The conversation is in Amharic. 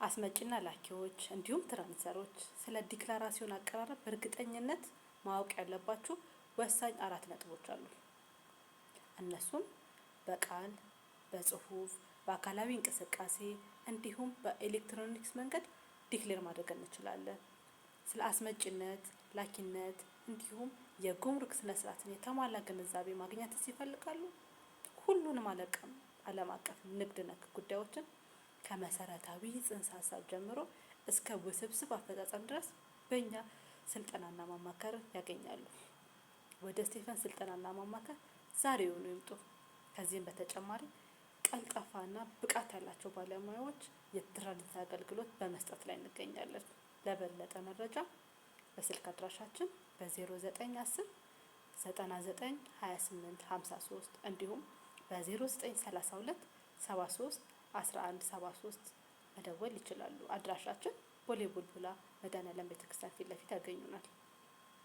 አስመጪና ላኪዎች እንዲሁም ትራንስፈሮች ስለ ዲክላራሲዮን አቀራረብ በእርግጠኝነት ማወቅ ያለባችሁ ወሳኝ 4 ነጥቦች አሉ። እነሱም በቃል፣ በጽሁፍ፣ በአካላዊ እንቅስቃሴ እንዲሁም በኤሌክትሮኒክስ መንገድ ዲክሌር ማድረግ እንችላለን። ስለ አስመጪነት፣ ላኪነት እንዲሁም የጉምሩክ ስነ ስርዓትን የተሟላ ግንዛቤ ማግኘት ይፈልጋሉ? ሁሉንም ዓለም አቀፍ ንግድ ነክ ጉዳዮችን ከመሰረታዊ ጽንሰ ሀሳብ ጀምሮ እስከ ውስብስብ አፈጻጸም ድረስ በእኛ ስልጠናና ማማከር ያገኛሉ። ወደ ስቴፈን ስልጠናና ማማከር ዛሬውኑ ይምጡ። ከዚህም በተጨማሪ ቀልጣፋና ብቃት ያላቸው ባለሙያዎች የትራንስፈር አገልግሎት በመስጠት ላይ እንገኛለን። ለበለጠ መረጃ በስልክ አድራሻችን በ0910 99 28 53 እንዲሁም በ0932 73 1173 መደወል ይችላሉ። አድራሻችን ቦሌ ቡልቡላ መድኃኔዓለም ቤተክርስቲያን ፊት ለፊት ያገኙናል።